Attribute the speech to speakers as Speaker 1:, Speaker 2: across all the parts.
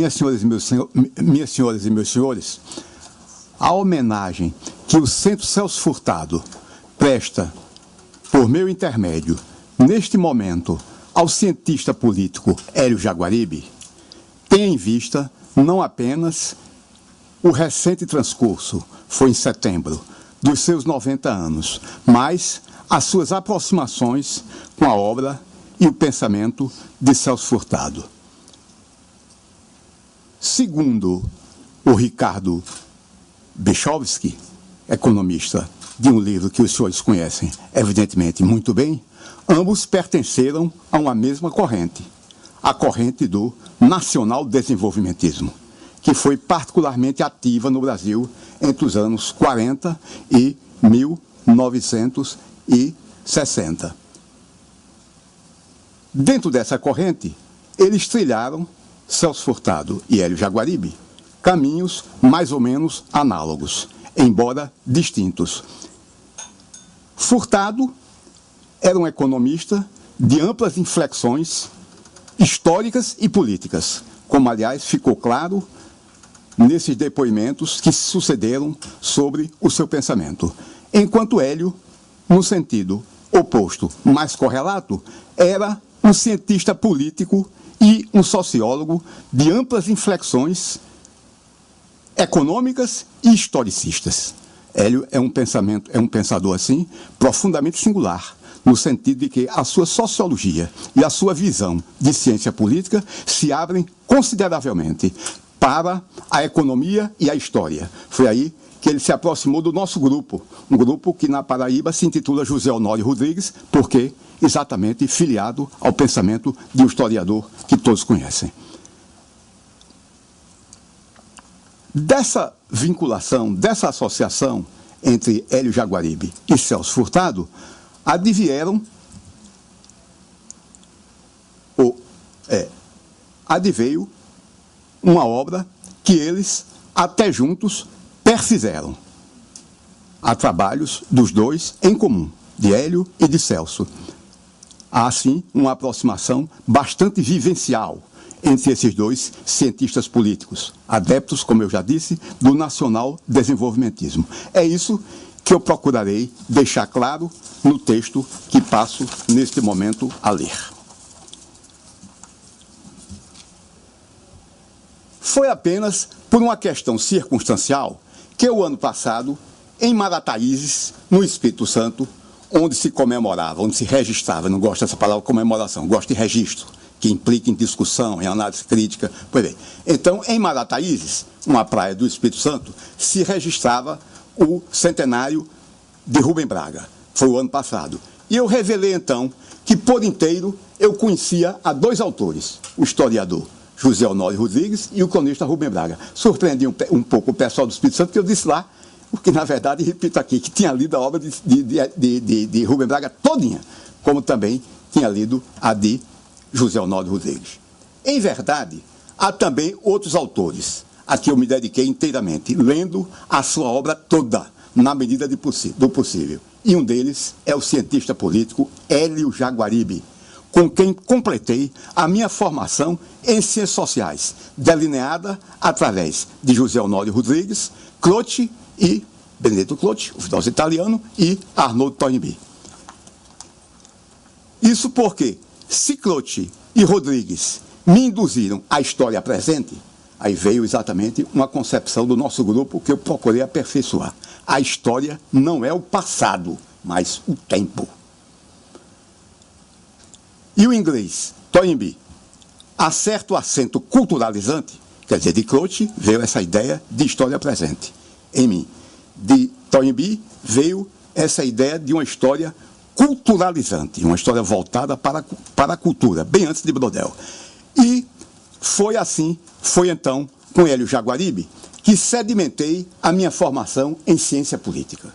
Speaker 1: minhas senhoras e meus senhores, a homenagem que o Centro Celso Furtado presta, por meu intermédio, neste momento, ao cientista político Hélio Jaguaribe, tem em vista não apenas o recente transcurso, foi em setembro, dos seus 90 anos, mas as suas aproximações com a obra e o pensamento de Celso Furtado. Segundo o Ricardo Bechovsky, economista de um livro que os senhores conhecem, evidentemente, muito bem, ambos pertenceram a uma mesma corrente, a corrente do nacional-desenvolvimentismo, que foi particularmente ativa no Brasil entre os anos 40 e 1960. Dentro dessa corrente, eles trilharam, Celso Furtado e Hélio Jaguaribe, caminhos mais ou menos análogos, embora distintos. Furtado era um economista de amplas inflexões históricas e políticas, como, aliás, ficou claro nesses depoimentos que se sucederam sobre o seu pensamento. Enquanto Hélio, no sentido oposto, mais correlato, era um cientista político e um sociólogo de amplas inflexões econômicas e historicistas. Hélio é um pensador assim, profundamente singular, no sentido de que a sua sociologia e a sua visão de ciência política se abrem consideravelmente para a economia e a história. Foi aí que ele se aproximou do nosso grupo, um grupo que na Paraíba se intitula José Honório Rodrigues, porque exatamente filiado ao pensamento de um historiador que todos conhecem. Dessa vinculação, dessa associação entre Hélio Jaguaribe e Celso Furtado, adveio uma obra que eles, até juntos, perfizeram. Há trabalhos dos dois em comum, de Hélio e de Celso. Há, assim, uma aproximação bastante vivencial entre esses dois cientistas políticos, adeptos, como eu já disse, do nacional-desenvolvimentismo. É isso que eu procurarei deixar claro no texto que passo, neste momento, a ler. Foi apenas por uma questão circunstancial que o ano passado, em Marataízes, no Espírito Santo, onde se comemorava, onde se registrava, não gosto dessa palavra comemoração, gosto de registro, que implica em discussão, em análise crítica. Pois bem, então, em Marataízes, uma praia do Espírito Santo, se registrava o centenário de Rubem Braga. Foi o ano passado. E eu revelei, então, que por inteiro eu conhecia a dois autores, o historiador José Honório Rodrigues e o cronista Rubem Braga. Surpreendi um pouco o pessoal do Espírito Santo, que eu disse lá, porque, na verdade, repito aqui, que tinha lido a obra de Rubem Braga todinha, como também tinha lido a de José Honório Rodrigues. Em verdade, há também outros autores a que eu me dediquei inteiramente, lendo a sua obra toda, na medida do possível. E um deles é o cientista político Hélio Jaguaribe, com quem completei a minha formação em ciências sociais, delineada através de José Honório Rodrigues, Croce e Benedetto Croce, o filósofo italiano, e Arnoldo Toynbee. Isso porque, se Croce e Rodrigues me induziram à história presente, aí veio exatamente uma concepção do nosso grupo que eu procurei aperfeiçoar. A história não é o passado, mas o tempo. E o inglês, Toynbee, acerta o acento culturalizante, quer dizer, de Croce veio essa ideia de história presente em mim. De Toynbee veio essa ideia de uma história culturalizante, uma história voltada para a cultura, bem antes de Brodel. E foi então, com Hélio Jaguaribe, que sedimentei a minha formação em ciência política.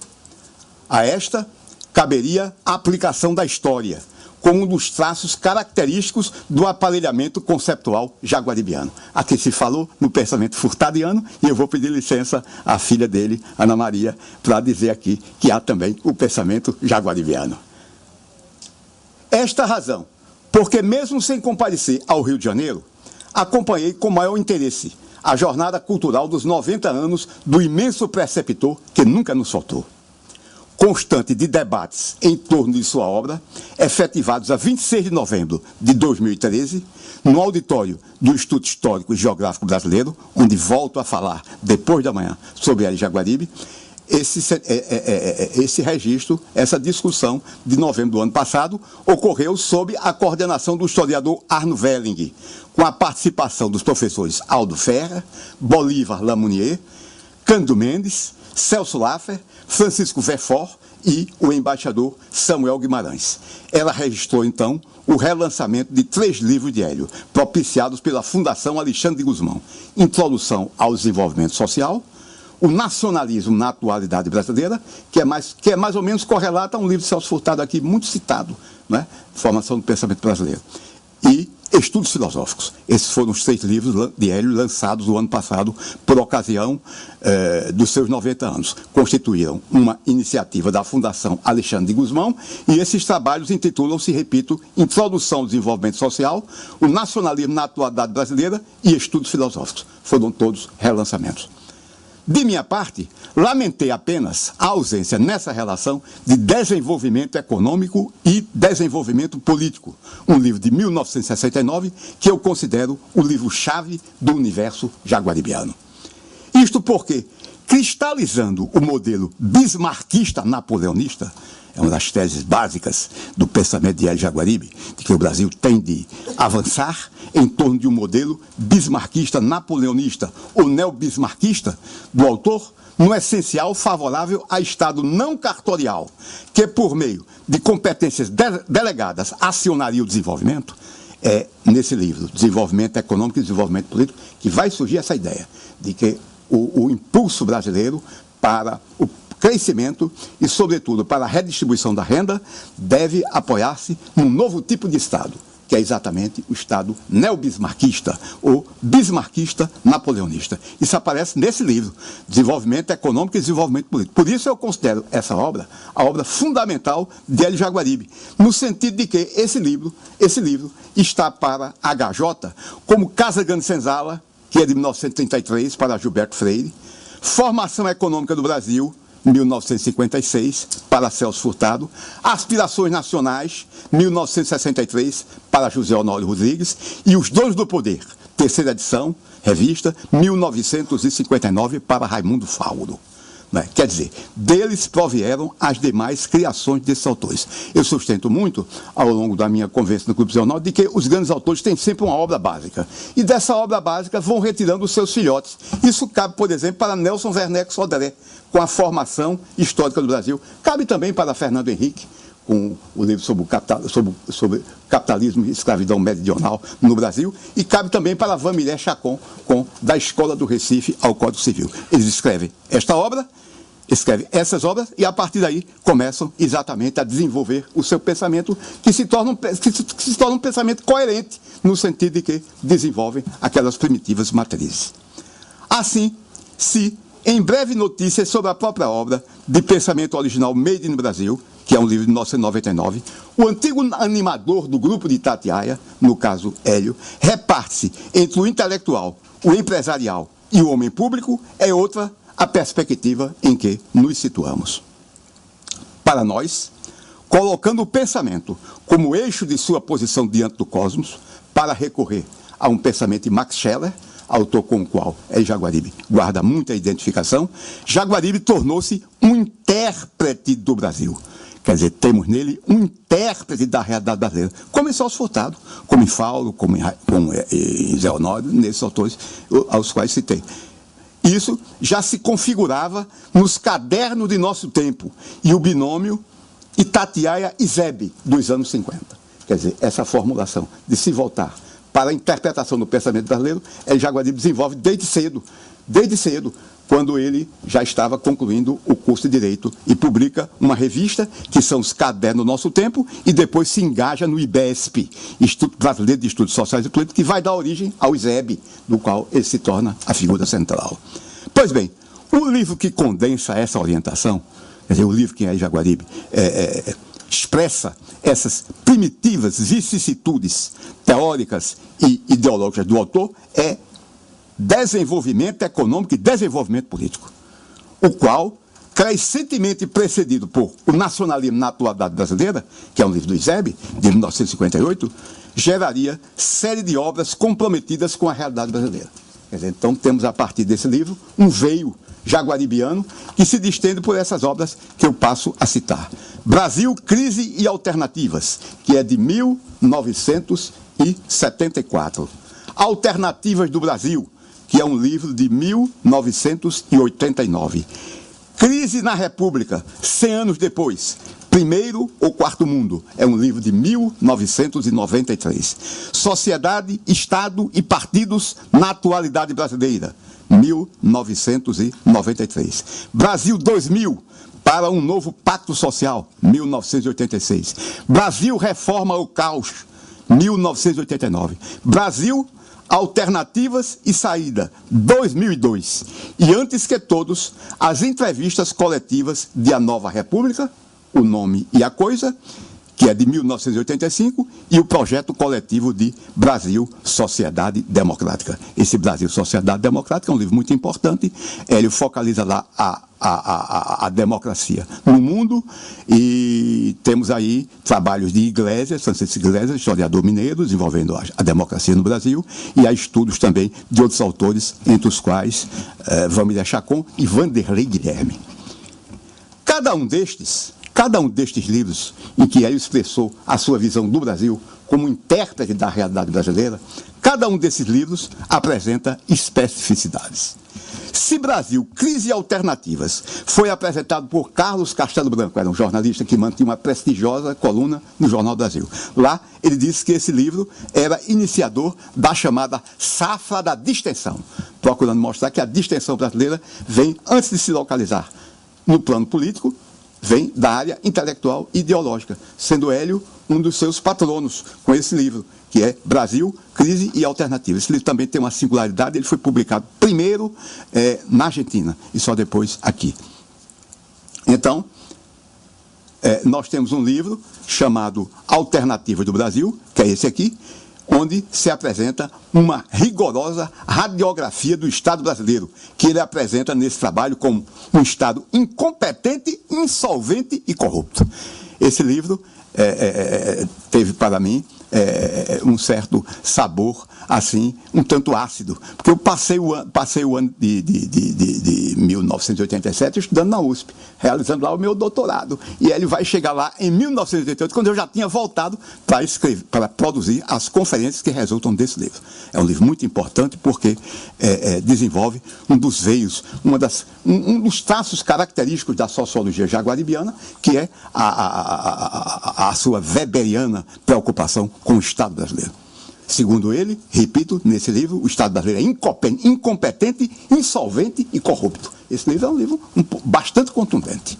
Speaker 1: A esta caberia a aplicação da história, como um dos traços característicos do aparelhamento conceptual jaguaribiano. Aqui se falou no pensamento furtadiano, e eu vou pedir licença à filha dele, Ana Maria, para dizer aqui que há também o pensamento jaguaribiano. Esta razão, porque mesmo sem comparecer ao Rio de Janeiro, acompanhei com maior interesse a jornada cultural dos 90 anos do imenso preceptor que nunca nos faltou. Constante de debates em torno de sua obra, efetivados a 26 de novembro de 2013, no auditório do Instituto Histórico e Geográfico Brasileiro, onde volto a falar depois da manhã sobre Hélio Jaguaribe, esse registro, essa discussão de novembro do ano passado, ocorreu sob a coordenação do historiador Arno Welling, com a participação dos professores Aldo Ferrer, Bolívar Lamounier, Cândido Mendes, Celso Laffer, Francisco Verfort e o embaixador Samuel Guimarães. Ela registrou, então, o relançamento de 3 livros de Hélio, propiciados pela Fundação Alexandre de Gusmão: Introdução ao Desenvolvimento Social, O Nacionalismo na Atualidade Brasileira, que é mais ou menos correlato a um livro de Celso Furtado aqui, muito citado, né? Formação do Pensamento Brasileiro, e Estudos Filosóficos. Esses foram os 3 livros de Hélio lançados no ano passado por ocasião dos seus 90 anos. Constituíram uma iniciativa da Fundação Alexandre de Gusmão e esses trabalhos intitulam-se, repito, Introdução ao Desenvolvimento Social, O Nacionalismo na Atualidade Brasileira e Estudos Filosóficos. Foram todos relançamentos. De minha parte, lamentei apenas a ausência nessa relação de desenvolvimento econômico e desenvolvimento político, um livro de 1969 que eu considero o livro-chave do universo jaguaribiano. Isto porque, cristalizando o modelo bismarquista-napoleonista, é uma das teses básicas do pensamento de Hélio Jaguaribe, de que o Brasil tem de avançar em torno de um modelo bismarquista-napoleonista ou neobismarquista do autor, no essencial favorável a Estado não cartorial, que por meio de competências delegadas acionaria o desenvolvimento. É nesse livro, Desenvolvimento Econômico e Desenvolvimento Político, que vai surgir essa ideia de que o impulso brasileiro para o crescimento e, sobretudo, para a redistribuição da renda, deve apoiar-se num novo tipo de Estado, que é exatamente o Estado neobismarquista ou bismarquista-napoleonista. Isso aparece nesse livro, Desenvolvimento Econômico e Desenvolvimento Político. Por isso eu considero essa obra a obra fundamental de Hélio Jaguaribe, no sentido de que esse livro está para HJ como Casa Grande Senzala, que é de 1933, para Gilberto Freire, Formação Econômica do Brasil, 1956, para Celso Furtado, Aspirações Nacionais, 1963, para José Honório Rodrigues, e Os Donos do Poder, terceira edição, revista, 1959, para Raimundo Fauro. Né? Quer dizer, deles provieram as demais criações desses autores. Eu sustento muito, ao longo da minha conversa no Clube Jornal, de que os grandes autores têm sempre uma obra básica. E dessa obra básica vão retirando os seus filhotes. Isso cabe, por exemplo, para Nelson Werneck Sodré, com a formação histórica do Brasil. Cabe também para Fernando Henrique, com o livro sobre capitalismo e escravidão meridional no Brasil, e cabe também para Vanmilé Chacon, com Da Escola do Recife ao Código Civil. Eles escrevem esta obra, escrevem essas obras, e a partir daí começam exatamente a desenvolver o seu pensamento, que se torna um pensamento coerente, no sentido de que desenvolvem aquelas primitivas matrizes. Assim, se em breve notícias sobre a própria obra de pensamento original Made in Brasil, que é um livro de 1999, o antigo animador do grupo de Itatiaia, no caso Hélio, reparte-se entre o intelectual, o empresarial e o homem público, é outra a perspectiva em que nos situamos. Para nós, colocando o pensamento como eixo de sua posição diante do cosmos, para recorrer a um pensamento de Max Scheler, autor com o qual Jaguaribe guarda muita identificação, Jaguaribe tornou-se um intérprete do Brasil. Quer dizer, temos nele um intérprete da realidade brasileira, como em Celso Furtado, como em Fauro, como em Zé Honório, nesses autores aos quais citei. Isso já se configurava nos cadernos de nosso tempo, e o binômio Itatiaia e Zebe, dos anos 50. Quer dizer, essa formulação de se voltar para a interpretação do pensamento brasileiro, Jaguaribe desenvolve desde cedo, quando ele já estava concluindo o curso de Direito e publica uma revista, que são os Cadernos do Nosso Tempo, e depois se engaja no IBESP, Instituto Brasileiro de Estudos Sociais e Políticos, que vai dar origem ao ISEB, do qual ele se torna a figura central. Pois bem, o livro que condensa essa orientação, quer dizer, o livro que é Jaguaribe, expressa essas primitivas vicissitudes teóricas e ideológicas do autor é desenvolvimento econômico e desenvolvimento político, o qual, crescentemente precedido por O Nacionalismo na Atualidade Brasileira, que é um livro do Eusébio, de 1958, geraria série de obras comprometidas com a realidade brasileira. Quer dizer, então temos a partir desse livro um veio jaguaribiano que se distende por essas obras que eu passo a citar. Brasil, Crise e Alternativas, que é de 1974. Alternativas do Brasil, que é um livro de 1989. Crise na República, 100 anos depois, Primeiro ou Quarto Mundo, é um livro de 1993. Sociedade, Estado e Partidos na Atualidade Brasileira, 1993. Brasil 2000, para um novo pacto social, 1986. Brasil, Reforma ou Caos, 1989. Brasil, Alternativas e Saída, 2002. E antes que todos, as entrevistas coletivas de A Nova República, O Nome e a Coisa, que é de 1985, e o projeto coletivo de Brasil, Sociedade Democrática. Esse Brasil, Sociedade Democrática é um livro muito importante, ele focaliza lá a democracia no mundo, e temos aí trabalhos de Iglesias, Francisco Iglesias, historiador mineiro, desenvolvendo a democracia no Brasil, e há estudos também de outros autores, entre os quais Vamília Chacon e Vanderlei Guilherme. Cada um destes livros em que ele expressou a sua visão do Brasil como intérprete da realidade brasileira, cada um desses livros apresenta especificidades. Se Brasil, Crise e Alternativas foi apresentado por Carlos Castelo Branco, era um jornalista que mantinha uma prestigiosa coluna no Jornal do Brasil. Lá ele disse que esse livro era iniciador da chamada safra da distensão, procurando mostrar que a distensão brasileira vem, antes de se localizar no plano político, vem da área intelectual e ideológica, sendo Hélio um dos seus patronos com esse livro, que é Brasil, Crise e Alternativa. Esse livro também tem uma singularidade, ele foi publicado primeiro na Argentina e só depois aqui. Então, nós temos um livro chamado Alternativa do Brasil, que é esse aqui, onde se apresenta uma rigorosa radiografia do Estado brasileiro, que ele apresenta nesse trabalho como um Estado incompetente, insolvente e corrupto. Esse livro teve para mim um certo sabor, assim, um tanto ácido, porque eu passei o ano de 1987 estudando na USP, realizando lá o meu doutorado, e ele vai chegar lá em 1988, quando eu já tinha voltado para produzir as conferências que resultam desse livro. É um livro muito importante porque desenvolve um dos veios, um dos traços característicos da sociologia jaguaribiana, que é a sua weberiana preocupação com o Estado brasileiro. Segundo ele, repito, nesse livro, o Estado brasileiro é incompetente, insolvente e corrupto. Esse livro é um livro bastante contundente.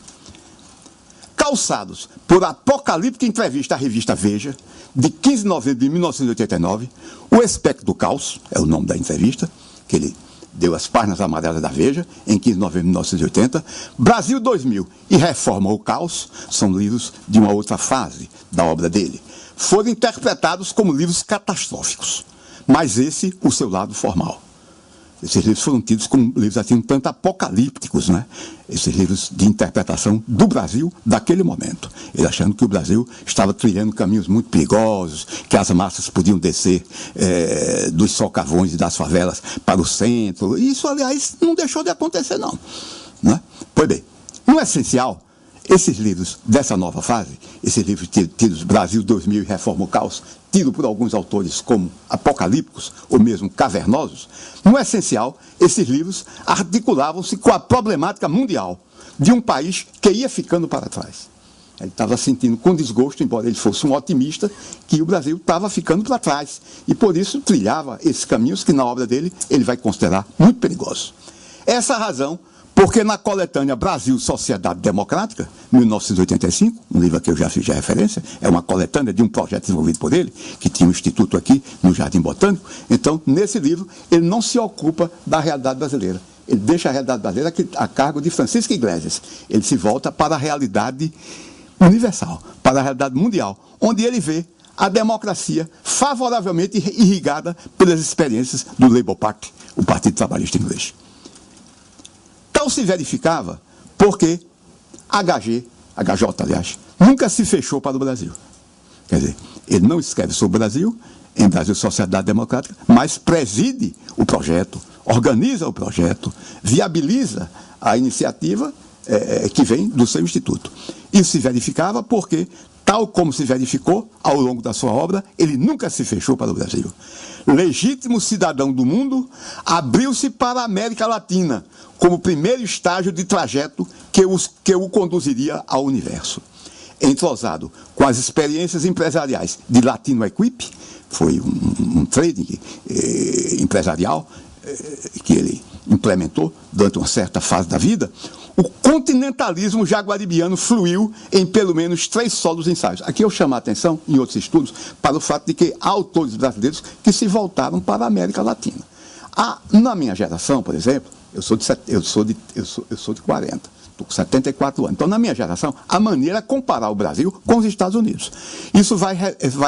Speaker 1: Calçados por apocalíptica entrevista à revista Veja, de 15 de novembro de 1989, O Espectro do Caos, é o nome da entrevista, que ele deu as páginas amarelas da Veja, em 15 de novembro de 1980, Brasil 2000 e Reforma ou Caos, são livros de uma outra fase da obra dele. Foram interpretados como livros catastróficos, mas esse o seu lado formal. Esses livros foram tidos como livros assim um tanto apocalípticos, né? Esses livros de interpretação do Brasil daquele momento. Ele achando que o Brasil estava trilhando caminhos muito perigosos, que as massas podiam descer dos socavões e das favelas para o centro. E isso, aliás, não deixou de acontecer, não. Né? Pois bem, no essencial, esses livros dessa nova fase, esses livros tidos Brasil 2000 e Reforma ou Caos, tidos por alguns autores como apocalípticos ou mesmo cavernosos, no essencial, esses livros articulavam-se com a problemática mundial de um país que ia ficando para trás. Ele estava sentindo com desgosto, embora ele fosse um otimista, que o Brasil estava ficando para trás. E por isso trilhava esses caminhos que na obra dele ele vai considerar muito perigosos. Essa é a razão porque na coletânea Brasil, Sociedade Democrática, 1985, um livro a que eu já fiz referência, é uma coletânea de um projeto desenvolvido por ele, que tinha um instituto aqui no Jardim Botânico. Então, nesse livro, ele não se ocupa da realidade brasileira. Ele deixa a realidade brasileira a cargo de Francisco Iglesias. Ele se volta para a realidade universal, para a realidade mundial, onde ele vê a democracia favoravelmente irrigada pelas experiências do Labour Party, o Partido Trabalhista Inglês. Tal se verificava porque HJ, aliás, nunca se fechou para o Brasil. Quer dizer, ele não escreve sobre o Brasil, em Brasil Sociedade Democrática, mas preside o projeto, organiza o projeto, viabiliza a iniciativa que vem do seu instituto. Isso se verificava porque, tal como se verificou ao longo da sua obra, ele nunca se fechou para o Brasil. Legítimo cidadão do mundo, abriu-se para a América Latina como primeiro estágio de trajeto que o conduziria ao universo. Entrosado com as experiências empresariais de Latino Equip, foi um trading empresarial que ele implementou durante uma certa fase da vida, o continentalismo jaguaribiano fluiu em pelo menos 3 solos ensaios. Aqui eu chamo a atenção, em outros estudos, para o fato de que há autores brasileiros que se voltaram para a América Latina. Na minha geração, por exemplo, eu sou de 40. Estou com 74 anos. Então, na minha geração, a maneira é comparar o Brasil com os Estados Unidos. Isso vai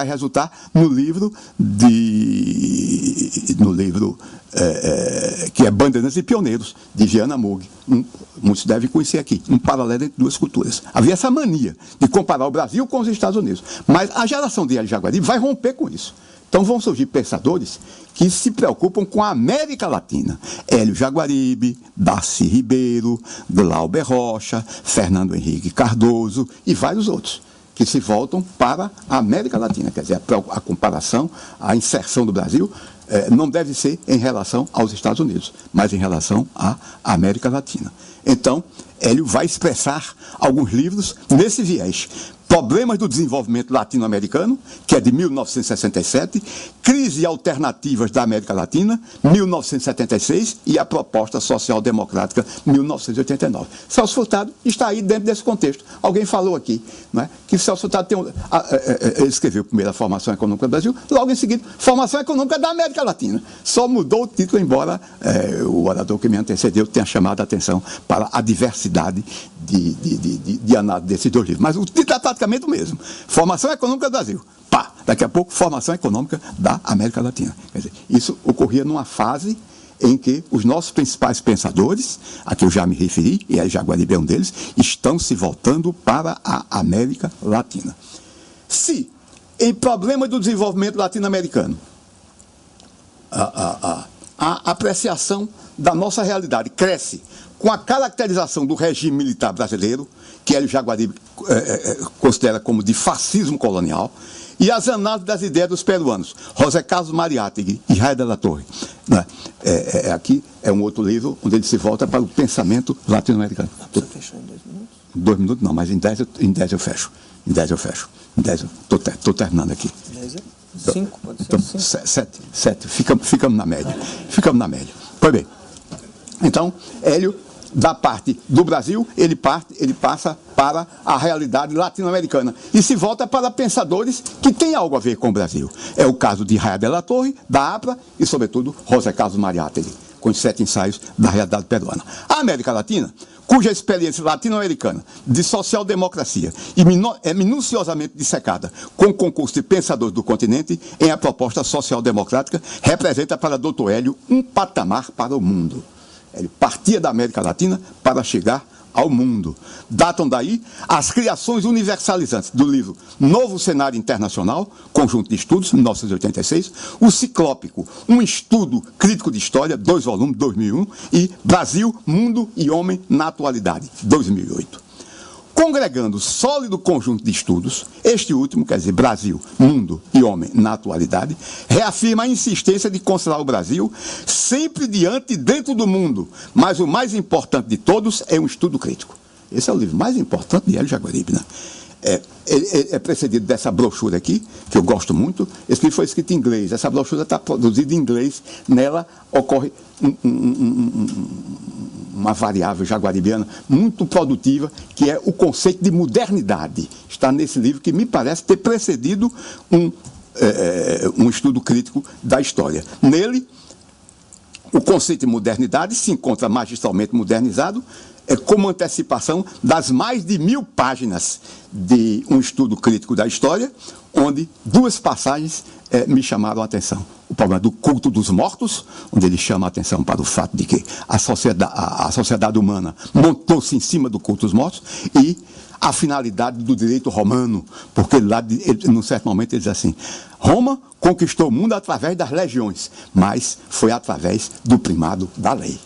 Speaker 1: resultar no livro que é Bandeirantes e Pioneiros, de Viana Mug. Muitos devem conhecer aqui, um paralelo entre duas culturas. Havia essa mania de comparar o Brasil com os Estados Unidos. Mas a geração de Hélio Jaguaribe vai romper com isso. Então vão surgir pensadores que se preocupam com a América Latina. Hélio Jaguaribe, Darcy Ribeiro, Glauber Rocha, Fernando Henrique Cardoso e vários outros, que se voltam para a América Latina. Quer dizer, a comparação, a inserção do Brasil não deve ser em relação aos Estados Unidos, mas em relação à América Latina. Então, Hélio vai expressar alguns livros nesse viés. Problemas do Desenvolvimento Latino-Americano, que é de 1967, Crise e Alternativas da América Latina, 1976, e a Proposta Social Democrática, 1989. Celso Furtado está aí dentro desse contexto. Alguém falou aqui, não é, que Celso Furtado ele escreveu primeiro a Formação Econômica do Brasil, logo em seguida, Formação Econômica da América Latina. Só mudou o título, embora o orador que me antecedeu tenha chamado a atenção para a diversidade de análise desses 2 livros. Mas o título é praticamente o mesmo. Formação Econômica do Brasil. Pá! Daqui a pouco, Formação Econômica da América Latina. Quer dizer, isso ocorria numa fase em que os nossos principais pensadores, a que eu já me referi, e a Jaguaribe é um deles, estão se voltando para a América Latina. Se, em problema do desenvolvimento latino-americano, a apreciação da nossa realidade cresce com a caracterização do regime militar brasileiro, que Hélio Jaguaribe considera como de fascismo colonial, e as análises das ideias dos peruanos, José Carlos Mariátegui e Raia de la Torre. Aqui é um outro livro onde ele se volta para o pensamento latino-americano.
Speaker 2: Você fechou em 2 minutos?
Speaker 1: 2 minutos não, mas em 10 eu fecho. Em 10 eu fecho. Em 10 eu estou terminando aqui.
Speaker 2: 5, pode ser?
Speaker 1: 7. Ficamos na média. Ficamos na média. Pois bem. Então, Hélio, da parte do Brasil, ele passa para a realidade latino-americana e se volta para pensadores que têm algo a ver com o Brasil. É o caso de Raia de la Torre, da APRA e, sobretudo, José Carlos Mariátegui, com os 7 ensaios da realidade peruana. A América Latina, cuja experiência latino-americana de social-democracia é minuciosamente dissecada com o concurso de pensadores do continente em a proposta social-democrática, representa para Dr. Hélio um patamar para o mundo. Ele partia da América Latina para chegar ao mundo. Datam daí as criações universalizantes do livro Novo Cenário Internacional, Conjunto de Estudos, 1986, o Ciclópico, um estudo crítico de história, 2 volumes, 2001, e Brasil, Mundo e Homem na Atualidade, 2008. Congregando sólido conjunto de estudos, este último, quer dizer, Brasil, Mundo e Homem na Atualidade, reafirma a insistência de considerar o Brasil sempre diante e dentro do mundo, mas o mais importante de todos é um estudo crítico. Esse é o livro mais importante de Hélio Jaguaribe, né? É precedido dessa brochura aqui, que eu gosto muito. Esse livro foi escrito em inglês, essa brochura está produzida em inglês, nela ocorre uma variável jaguaribiana muito produtiva, que é o conceito de modernidade. Está nesse livro que me parece ter precedido um estudo crítico da história. Nele, o conceito de modernidade se encontra magistralmente modernizado como antecipação das mais de 1000 páginas de um estudo crítico da história, onde 2 passagens me chamaram a atenção. O problema do culto dos mortos, onde ele chama a atenção para o fato de que a sociedade humana montou-se em cima do culto dos mortos, e a finalidade do direito romano, porque lá, num certo momento, ele diz assim: Roma conquistou o mundo através das legiões, mas foi através do primado da lei.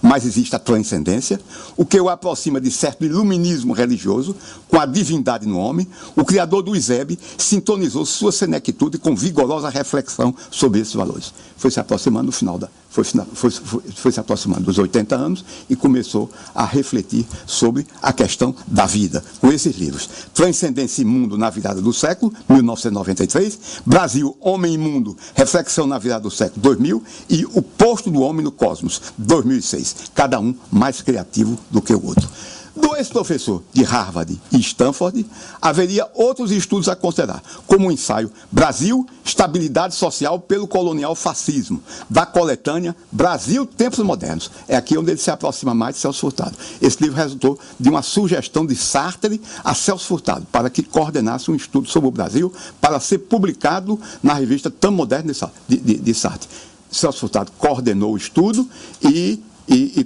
Speaker 1: Mas existe a transcendência, o que o aproxima de certo iluminismo religioso com a divindade no homem. O criador do Eusébio sintonizou sua senectude com vigorosa reflexão sobre esses valores. Foi se aproximando no final foi se aproximando dos 80 anos e começou a refletir sobre a questão da vida, com esses livros: Transcendência e Mundo na Virada do Século, 1993, Brasil, Homem e Mundo, Reflexão na Virada do Século, 2000, e O Posto do Homem no Cosmos, 2006, cada um mais criativo do que o outro. Do ex-professor de Harvard e Stanford, haveria outros estudos a considerar, como o ensaio Brasil, Estabilidade Social pelo Colonial Fascismo, da coletânea Brasil, Tempos Modernos. É aqui onde ele se aproxima mais de Celso Furtado. Esse livro resultou de uma sugestão de Sartre a Celso Furtado, para que coordenasse um estudo sobre o Brasil, para ser publicado na revista Tão Moderno de Sartre. Celso Furtado coordenou o estudo e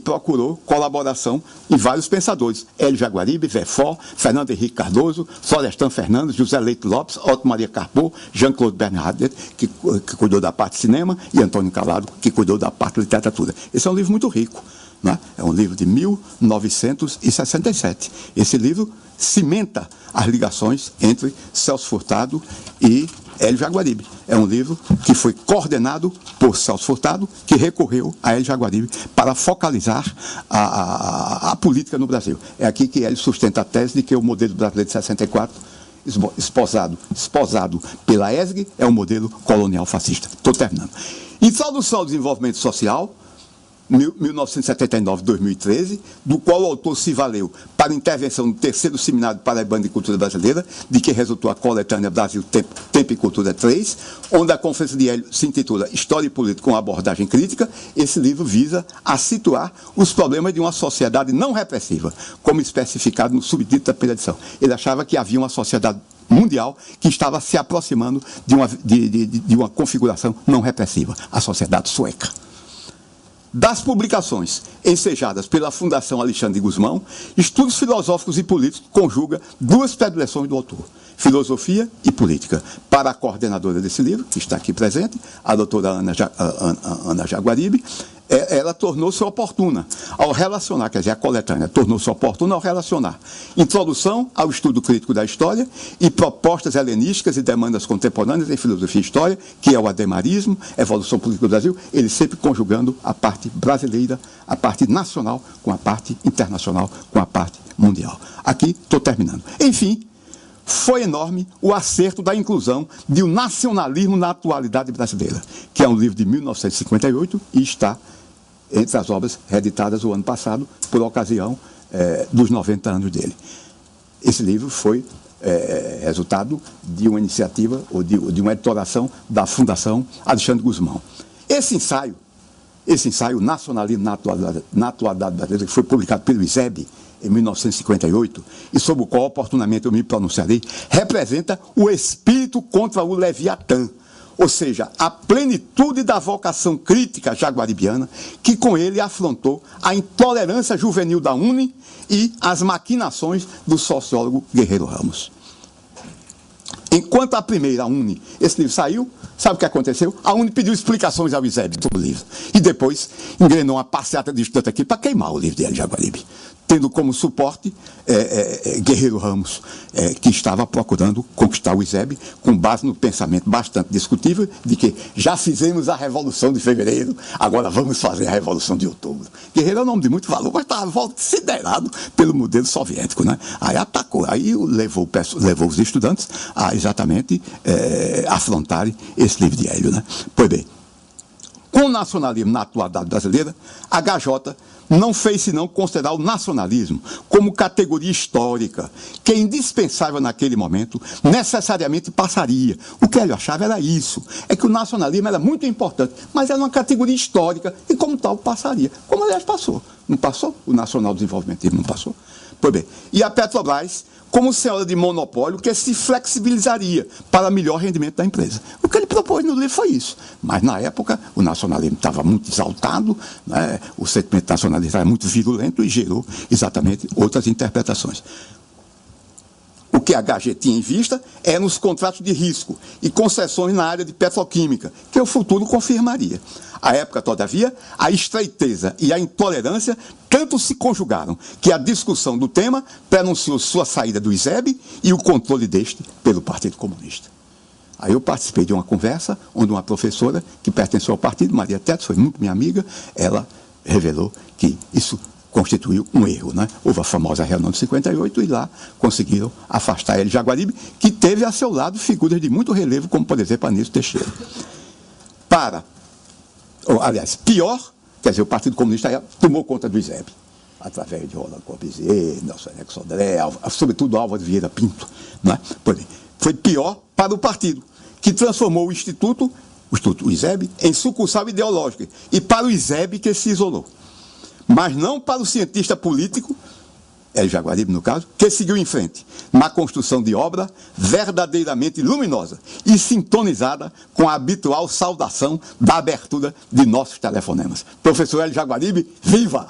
Speaker 1: procurou colaboração em vários pensadores: Hélio Jaguaribe, Verfort, Fernando Henrique Cardoso, Florestan Fernandes, José Leite Lopes, Otto Maria Carpo, Jean-Claude Bernardet, que cuidou da parte de cinema, e Antônio Calado, que cuidou da parte de literatura. Esse é um livro muito rico, né? É um livro de 1967. Esse livro cimenta as ligações entre Celso Furtado e Hélio Jaguaribe. É um livro que foi coordenado por Celso Furtado, que recorreu a Hélio Jaguaribe para focalizar a política no Brasil. É aqui que Hélio sustenta a tese de que o modelo brasileiro de 64, esposado pela ESG, é um modelo colonial fascista. Estou terminando. Introdução ao Desenvolvimento Social, 1979-2013, do qual o autor se valeu para a intervenção do 3º Seminário Paraibano de Cultura Brasileira, de que resultou a coletânea Brasil, Tempo e Cultura 3, onde a Conferência de Hélio se intitula História e Política com abordagem crítica. Esse livro visa a situar os problemas de uma sociedade não repressiva, como especificado no subtítulo da primeira edição. Ele achava que havia uma sociedade mundial que estava se aproximando de uma configuração não repressiva, a sociedade sueca. Das publicações ensejadas pela Fundação Alexandre de Gusmão, Estudos Filosóficos e Políticos conjuga 2 predileções do autor: filosofia e política. Para a coordenadora desse livro, que está aqui presente, a doutora Ana Jaguaribe, ela tornou-se oportuna ao relacionar, quer dizer, a coletânea tornou-se oportuna ao relacionar introdução ao estudo crítico da história e propostas helenísticas e demandas contemporâneas em filosofia e história, que é o ademarismo, evolução política do Brasil, ele sempre conjugando a parte brasileira, a parte nacional com a parte internacional, com a parte mundial. Aqui estou terminando. Enfim, foi enorme o acerto da inclusão de um nacionalismo na atualidade brasileira, que é um livro de 1958 e está entre as obras reeditadas o ano passado, por ocasião dos 90 anos dele. Esse livro foi resultado de uma iniciativa, ou de uma editoração da Fundação Alexandre de Gusmão. Esse ensaio, Nacionalismo na Atualidade Brasileira, que foi publicado pelo ISEB em 1958, e sobre o qual oportunamente eu me pronunciarei, representa o espírito contra o Leviatã, ou seja, a plenitude da vocação crítica jaguaribiana, que com ele afrontou a intolerância juvenil da UNE e as maquinações do sociólogo Guerreiro Ramos. Enquanto a primeira, a UNE, esse livro saiu, sabe o que aconteceu? A UNE pediu explicações ao ISEB sobre o livro. E depois engrenou uma passeata de estudante aqui para queimar o livro de Hélio Jaguaribe, tendo como suporte Guerreiro Ramos, que estava procurando conquistar o ISEB com base no pensamento bastante discutível de que já fizemos a Revolução de Fevereiro, agora vamos fazer a Revolução de Outubro. Guerreiro é um nome de muito valor, mas estava considerado pelo modelo soviético, né? Aí atacou, aí levou os estudantes a exatamente afrontarem esse livro de Hélio, né? Pois bem, com o nacionalismo na atualidade brasileira, a HJ não fez senão considerar o nacionalismo como categoria histórica, que é indispensável naquele momento, necessariamente passaria. O que ele achava era isso, é que o nacionalismo era muito importante, mas era uma categoria histórica e como tal passaria, como aliás passou. Não passou? O Nacional Desenvolvimentismo não passou? Pois bem. E a Petrobras, como senhora de monopólio, que se flexibilizaria para melhor rendimento da empresa. O que ele propôs no livro foi isso. Mas, na época, o nacionalismo estava muito exaltado, né? O sentimento nacionalista era muito virulento e gerou exatamente outras interpretações. O que a HG tinha em vista eram os contratos de risco e concessões na área de petroquímica, que o futuro confirmaria. À época, todavia, a estreiteza e a intolerância tanto se conjugaram que a discussão do tema prenunciou sua saída do ISEB e o controle deste pelo Partido Comunista. Aí eu participei de uma conversa onde uma professora que pertenceu ao partido, Maria Tetos, foi muito minha amiga, ela revelou que isso constituiu um erro, né? Houve a famosa reunião de 58 e lá conseguiram afastar ele de Jaguaribe, que teve a seu lado figuras de muito relevo, como, por exemplo, Anísio Teixeira. Aliás, pior, quer dizer, o Partido Comunista tomou conta do ISEB, através de Rolando Corbusier, Nelson Neco Sodré, sobretudo Álvaro Vieira Pinto, né? Foi pior para o partido, que transformou o Instituto, o ISEB, em sucursal ideológica, e para o ISEB que se isolou. Mas não para o cientista político, Jaguaribe no caso, que seguiu em frente, na construção de obra verdadeiramente luminosa e sintonizada com a habitual saudação da abertura de nossos telefonemas. Professor Jaguaribe, viva!